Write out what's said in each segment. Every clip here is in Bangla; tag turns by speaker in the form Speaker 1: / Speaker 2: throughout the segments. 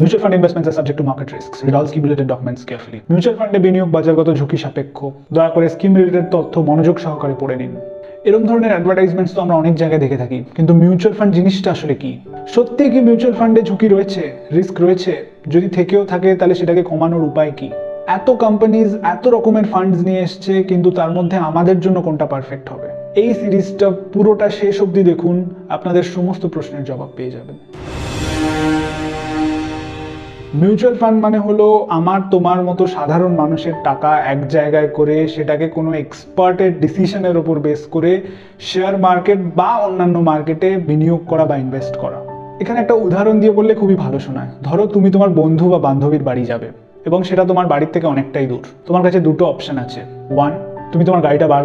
Speaker 1: Mutual fund investments are subject to market risks. Read all scheme related documents carefully. Mutual ফান্ডে বিনিয়োগ বাজারগত ঝুঁকি সাপেক্ষ। দয়া করে স্কিম রিলেটেড তথ্য মনোযোগ সহকারে পড়ে নিন। এরকম ধরনের অ্যাডভার্টাইজমেন্টস তো আমরা অনেক জায়গায় দেখে থাকি, কিন্তু মিউচুয়াল ফান্ড জিনিসটা আসলে কি? সত্যি কি মিউচুয়াল ফান্ডে ঝুঁকি রয়েছে, রিস্ক রয়েছে? যদি থেকেও থাকে তাহলে সেটাকে কমানোর উপায় কি? এত কোম্পানিজ এত রকমের ফান্ডস নিয়ে এসছে, কিন্তু তার মধ্যে আমাদের জন্য কোনটা পারফেক্ট হবে? এই সিরিজটা পুরোটা শেষ অবধি দেখুন, আপনাদের সমস্ত প্রশ্নের জবাব পেয়ে যাবেন। মিউচুয়াল ফান্ড মানে হলো আমার তোমার মতো সাধারণ মানুষের টাকা এক জায়গায় করে সেটাকে কোনো এক্সপার্টের ডিসিশনের ওপর বেস করে শেয়ার মার্কেট বা অন্যান্য মার্কেটে বিনিয়োগ করা বা ইনভেস্ট করা। এখানে একটা উদাহরণ দিয়ে বললে খুবই ভালো শোনায়। ধরো তুমি তোমার বন্ধু বা বান্ধবীর বাড়ি যাবে এবং সেটা তোমার বাড়ির থেকে অনেকটাই দূর। তোমার কাছে দুটো অপশন আছে। 1, তুমি তোমার গাড়িটা বার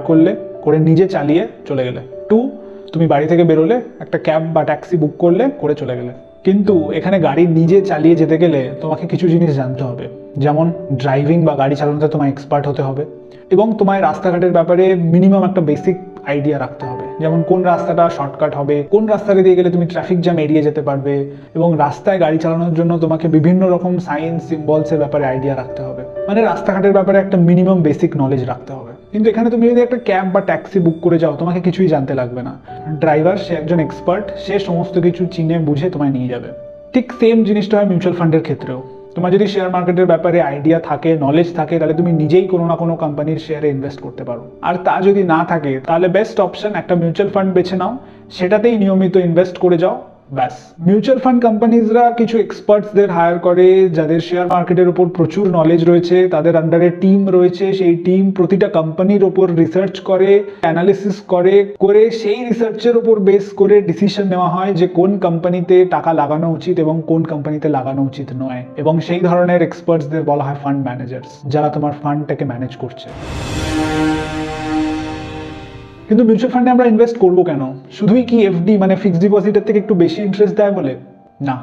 Speaker 1: করে নিজে চালিয়ে চলে গেলে। 2, তুমি বাড়ি থেকে বেরোলে একটা ক্যাব বা ট্যাক্সি বুক করে চলে গেলে। কিন্তু এখানে গাড়ি নিজে চালিয়ে যেতে গেলে তোমাকে কিছু জিনিস জানতে হবে, যেমন ড্রাইভিং বা গাড়ি চালানোতে তোমার এক্সপার্ট হতে হবে এবং তোমার রাস্তাঘাটের ব্যাপারে মিনিমাম একটা বেসিক আইডিয়া রাখতে হবে, যেমন কোন রাস্তাটা শর্টকাট হবে, কোন রাস্তাটা দিয়ে গেলে তুমি ট্রাফিক জ্যাম এড়িয়ে যেতে পারবে, এবং রাস্তায় গাড়ি চালানোর জন্য তোমাকে বিভিন্ন রকম সাইন সিম্বলসের ব্যাপারে আইডিয়া রাখতে হবে। মানে রাস্তাঘাটের ব্যাপারে একটা মিনিমাম বেসিক নলেজ রাখতে হবে। কিন্তু এখানে তুমি যদি একটা ক্যাব বা ট্যাক্সি বুক করে যাও, তোমাকে কিছুই জানতে লাগবে না। ড্রাইভার সে একজন এক্সপার্ট, সে সমস্ত কিছু চিনে বুঝে তোমায় নিয়ে যাবে। ঠিক সেম জিনিসটা হয় মিউচুয়াল ফান্ডের ক্ষেত্রেও। তোমার যদি শেয়ার মার্কেটের ব্যাপারে আইডিয়া থাকে, নলেজ থাকে, তাহলে তুমি নিজেই কোনো না কোনো কোম্পানির শেয়ারে ইনভেস্ট করতে পারো। আর তা যদি না থাকে তাহলে বেস্ট অপশন একটা মিউচুয়াল ফান্ড বেছে নাও, সেটাতেই নিয়মিত ইনভেস্ট করে যাও, ব্যাস। মিউচুয়াল ফান্ড কোম্পানিজরা কিছু এক্সপার্টসদের হায়ার করে যাদের শেয়ার মার্কেটের উপর প্রচুর নলেজ রয়েছে, তাদের আন্ডারে টিম রয়েছে। সেই টিম প্রতিটা কোম্পানির উপর রিসার্চ করে, অ্যানালিসিস করে সেই রিসার্চের উপর বেস করে ডিসিশন নেওয়া হয় যে কোন কোম্পানিতে টাকা লাগানো উচিত এবং কোন কোম্পানিতে লাগানো উচিত নয়। এবং সেই ধরনের এক্সপার্টসদের বলা হয় ফান্ড ম্যানেজার্স, যারা তোমার ফান্ডটাকে ম্যানেজ করছে। কিন্তু মিউচুয়াল ফান্ডে আমরা ইনভেস্ট করবো কেন? শুধুই কি এফডি মানে ফিক্সড ডিপোজিটের থেকে একটু বেশি ইন্টারেস্ট দেয় বলে? না,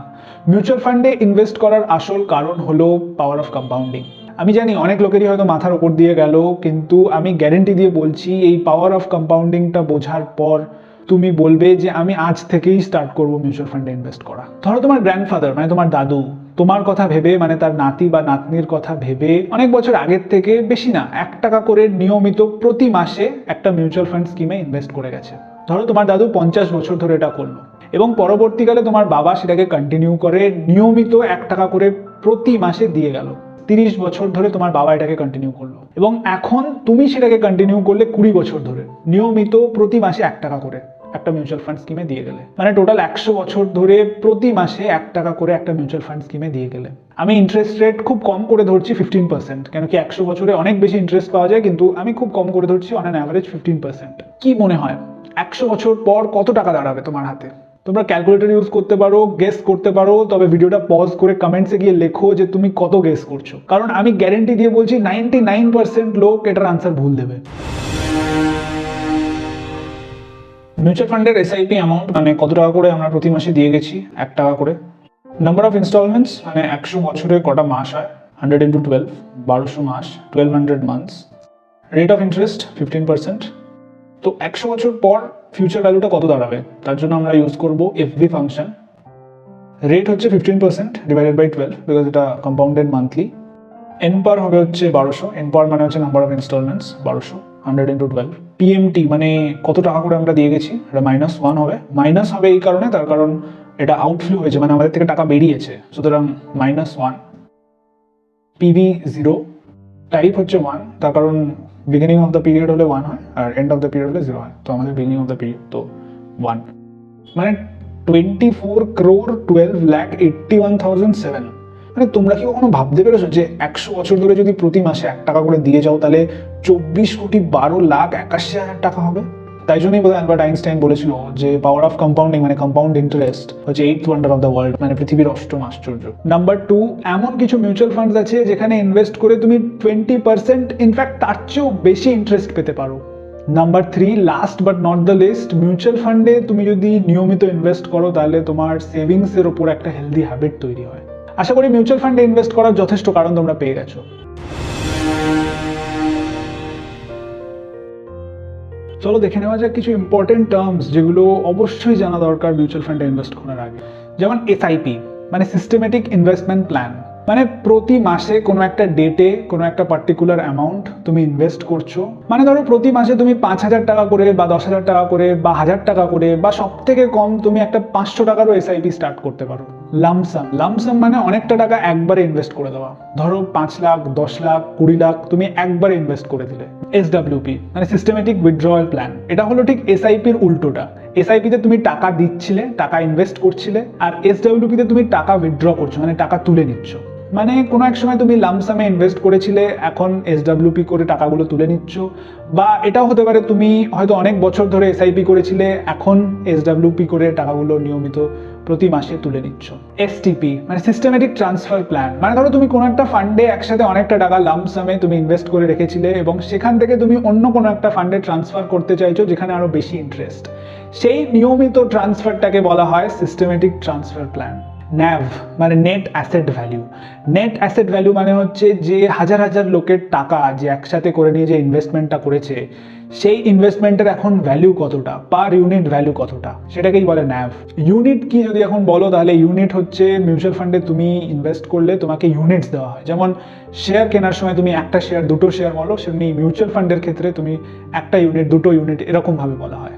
Speaker 1: মিউচুয়াল ফান্ডে ইনভেস্ট করার আসল কারণ হলো পাওয়ার অফ কম্পাউন্ডিং। আমি জানি অনেক লোকেরই হয়তো মাথার উপর দিয়ে গেল, কিন্তু আমি গ্যারেন্টি দিয়ে বলছি এই পাওয়ার অফ কম্পাউন্ডিংটা বোঝার পর তুমি বলবে যে আমি আজ থেকেই স্টার্ট করবো মিউচুয়াল ফান্ডে ইনভেস্ট করা। ধরো তোমার গ্র্যান্ডফাদার মানে তোমার দাদু তোমার কথা ভেবে, মানে তার নাতি বা নাতনির কথা ভেবে অনেক বছর আগের থেকে, বেশি না, 1 টাকা করে নিয়মিত প্রতি মাসে একটা মিউচুয়াল ফান্ড স্কিমে ইনভেস্ট করে গেছে। ধরো তোমার দাদু 50 বছর ধরে এটা করলো এবং পরবর্তীকালে তোমার বাবা সেটাকে কন্টিনিউ করে নিয়মিত 1 টাকা করে প্রতি মাসে দিয়ে গেল। 30 বছর ধরে তোমার বাবা এটাকে কন্টিনিউ করলো এবং এখন তুমি সেটাকে কন্টিনিউ করলে 20 বছর ধরে নিয়মিত প্রতি মাসে 1 টাকা করে একটা মিউচুয়াল ফান্ড স্কিমে দিয়ে গেলে। মানে টোটাল 100 বছর ধরে প্রতি মাসে 1 টাকা করে একটা মিউচুয়াল ফান্ড স্কিমে দিয়ে গেলে। আমি ইন্টারেস্ট রেট খুব কম করে ধরছি 15%, কেন কি 100 বছরে অনেক বেশি ইন্টারেস্ট পাওয়া যায়, কিন্তু আমি খুব কম করে ধরছি অন অ্যান অ্যাভারেজ 15%। কি মনে হয় 100 বছর পর কত টাকা দাঁড়াবে তোমার হাতে? তোমরা ক্যালকুলেটর ইউজ করতে পারো, গেস করতে পারো, তবে ভিডিওটা পজ করে কমেন্টসে গিয়ে লেখো যে তুমি কত গেস করছো, কারণ আমি গ্যারেন্টি দিয়ে বলছি 99% লোক এটার আনসার ভুল দেবে। মিউচুয়াল ফান্ডের এসআইপি অ্যামাউন্ট মানে কত টাকা করে আমরা প্রতি মাসে দিয়ে গেছি? 1 টাকা করে। নাম্বার অফ ইনস্টলমেন্টস মানে 100 বছরে কটা মাস হয়? 100 × 12, 1200 মাস, 1200 মান্থস। Rate of interest 15%। তো 100 বছর পর ফিউচার ভ্যালুটা কত দাঁড়াবে? তার জন্য আমরা ইউজ করব এফভি ফাংশন। রেট হচ্ছে 15% ডিভাইডেড বাই 12, বিকজ এটা কম্পাউন্ডেড মান্থলি। এন পার হবে হচ্ছে 1200, এন পার মানে হচ্ছে নাম্বার অফ ইনস্টলমেন্টস 1200, 100 × 12। পিএমটি মানে কত টাকা করে আমরা দিয়ে গেছি, এটা -1 হবে। মাইনাস হবে এই কারণে, তার কারণ এটা আউটফ্লো হয়েছে, মানে আমাদের থেকে টাকা বেরিয়েছে, সুতরাং -1। পিভি 0, টাইপ হচ্ছে 1, তার কারণ বিগিনিং অফ দ্য পিরিয়ড হলে 1 হয় আর এন্ড অফ দ্য পিরিয়ড হলে 0 হয়, তো আমাদের বিগিনিং অফ দ্য পিরিয়ড তো 1। মানে 24,12,81,007। মানে তোমরা কি কখনো ভাবতে পেরেছো যে 100 বছর ধরে যদি প্রতি মাসে 1 টাকা করে দিয়ে যাও তাহলে 24,12,81,000 টাকা হবে? তাই জন্যই বোধহয় অ্যালবার্ট আইনস্টাইন বলেছিল যে পাওয়ার অফ কম্পাউন্ডিং মানে কম্পাউন্ড ইন্টারেস্ট হচ্ছে 8th wonder of the world, মানে পৃথিবীর 8ম আশ্চর্য। নাম্বার 2, এমন কিছু মিউচুয়াল ফান্ডস আছে যেখানে ইনভেস্ট করে তুমি 20%, ইনফ্যাক্ট তার চেয়েও বেশি ইন্টারেস্ট পেতে পারো। Number 3, last but not the least, mutual ফান্ডে তুমি যদি নিয়মিত ইনভেস্ট করো তাহলে তোমার সেভিংসের ওপর একটা হেলদি হ্যাবিট তৈরি হয়। আশা করি মিউচুয়াল ফান্ডে ইনভেস্ট করার যথেষ্ট কারণ তোমরা পেয়ে গেছো। চলো দেখে নেওয়া যাক কিছু ইম্পর্টেন্ট টার্মস যেগুলো অবশ্যই জানা দরকার মিউচুয়াল ফান্ডে ইনভেস্ট করার আগে। যেমন এসআইপি, মানে সিস্টেমেটিক ইনভেস্টমেন্ট প্ল্যান। মানে প্রতি মাসে কোনো একটা ডেটে কোনো একটা পার্টিকুলার অ্যামাউন্ট তুমি ইনভেস্ট করছো। মানে ধরো প্রতি মাসে তুমি 5,000 টাকা করে বা 10,000 টাকা করে বা 1,000 টাকা করে বা সব থেকে কম তুমি একটা 500 টাকারও এসআইপি স্টার্ট করতে পারো। লামসাম মানে অনেকটা টাকা একবারে ইনভেস্ট করে দেওয়া। ধরো 5 লাখ, 10 লাখ, 20 লাখ তুমি একবারে ইনভেস্ট করে দিলে। এসডব্লিউপি মানে সিস্টেমেটিক উইথড্রয়াল প্ল্যান, এটা হলো ঠিক এসআইপির উল্টোটা। এসআইপিতে তুমি টাকা দিচ্ছিলে, টাকা ইনভেস্ট করছিলে, আর এসডব্লিউপিতে তুমি টাকা উইথড্র করছো, মানে টাকা তুলে নিচ্ছ। মানে কোনো এক সময় তুমি লামসামে ইনভেস্ট করেছিলে, এখন এসডব্লিউপি করে টাকাগুলো তুলে নিচ্ছ। বা এটাও হতে পারে তুমি হয়তো অনেক বছর ধরে এসআইপি করেছিলে, এখন এসডব্লিউপি করে টাকাগুলো নিয়মিত প্রতি মাসে তুলে নিচ্ছ। এসটিপি মানে সিস্টেমেটিক ট্রান্সফার প্ল্যান, মানে ধরো তুমি কোনো একটা ফান্ডে একসাথে অনেকটা টাকা লামসামে তুমি ইনভেস্ট করে রেখেছিলে এবং সেখান থেকে তুমি অন্য কোনো একটা ফান্ডে ট্রান্সফার করতে চাইছো যেখানে আরো বেশি ইন্টারেস্ট। সেই নিয়মিত ট্রান্সফারটাকে বলা হয় সিস্টেমেটিক ট্রান্সফার প্ল্যান। ন্যাভ মানে net asset value. Net asset value মানে হচ্ছে যে হাজার হাজার লোকের টাকা যে একসাথে করে নিয়ে যে ইনভেস্টমেন্টটা করেছে, সেই ইনভেস্টমেন্টের এখন ভ্যালু কতটা, পার ইউনিট ভ্যালু কতটা, সেটাকেই বলে ন্যাভ। ইউনিট কি যদি এখন বলো, তাহলে ইউনিট হচ্ছে মিউচুয়াল ফান্ডে তুমি ইনভেস্ট করলে তোমাকে ইউনিটস দেওয়া হয়। যেমন শেয়ার কেনার সময় তুমি একটা শেয়ার, দুটো শেয়ার বলো, সেমনি মিউচুয়াল ফান্ডের ক্ষেত্রে তুমি একটা ইউনিট, দুটো ইউনিট এরকমভাবে বলা হয়।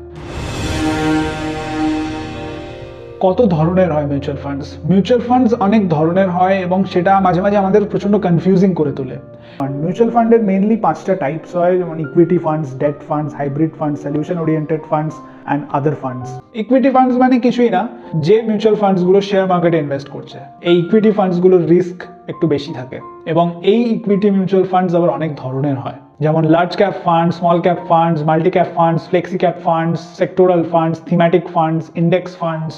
Speaker 1: কত ধরনের হয় মিউচুয়াল ফান্ডস? মিউচুয়াল ফান্ডস অনেক ধরনের হয় এবং সেটা মাঝে মাঝে আমাদের প্রচন্ড কনফিউজিং করে তোলে। মিউচুয়াল ফান্ডের মেইনলি 5টা টাইপস হয়, যেমন equity funds, debt funds, hybrid funds, solution oriented funds and other funds. Equity funds মানে কিছুই না, যে মিউচুয়াল ফান্ডসগুলো শেয়ার মার্কেটে ইনভেস্ট করছে। এই ইকুইটি ফান্ডসগুলোর রিস্ক একটু বেশি থাকে এবং এই ইকুইটি মিউচুয়াল ফান্ডস আবার অনেক ধরনের হয়, যেমন large cap fund, small cap funds, multi cap funds, flexi cap funds, sectoral funds, thematic funds, index funds.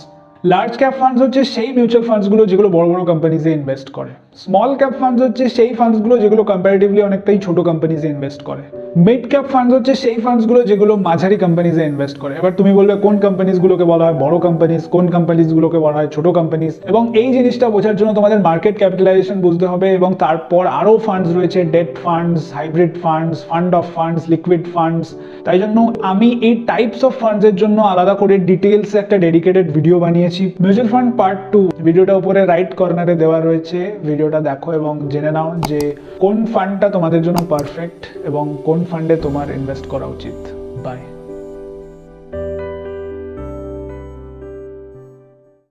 Speaker 1: Large cap funds হচ্ছে সেই মিউচুয়াল ফান্ডসগুলো যেগুলো বড় বড় কোম্পানিজে ইনভেস্ট করে। স্মল ক্যাপ ফান্ডস হচ্ছে সেই ফান্ডসগুলো যেগুলো কম্পারেটিভলি অনেকটাই ছোট কোম্পানিজে ইনভেস্ট করে। মিড ক্যাপ ফান্ডস হচ্ছে সেই ফান্ডসগুলো যেগুলো মাঝারি কোম্পানিজে ইনভেস্ট করে। এবার তুমি বলবে কোন কোম্পানিজগুলোকে বলা হয় বড় কোম্পানিজ, কোন কোম্পানিজগুলোকে বলা হয় ছোট কোম্পানিজ। এবং এই জিনিসটা বোঝার জন্য তোমাদের মার্কেট ক্যাপিটালাইজেশন বুঝতে হবে এবং তারপর আরও ফান্ডস রয়েছে, debt funds, hybrid funds, fund of funds, liquid funds. তাই জন্য আমি এই টাইপস অফ ফান্ডসের জন্য আলাদা করে ডিটেলসে একটা ডেডিকেটেড ভিডিও বানিয়েছি। মিউচুয়াল ফান্ড পার্ট 2 ভিডিওটা উপরে রাইট কর্নারে দেওয়া রয়েছে, ভিডিওটা দেখো এবং জেনে নাও যে কোন ফান্ডটা তোমাদের জন্য পারফেক্ট এবং কোন ফান্ডে তোমার ইনভেস্ট করা উচিত। বাই।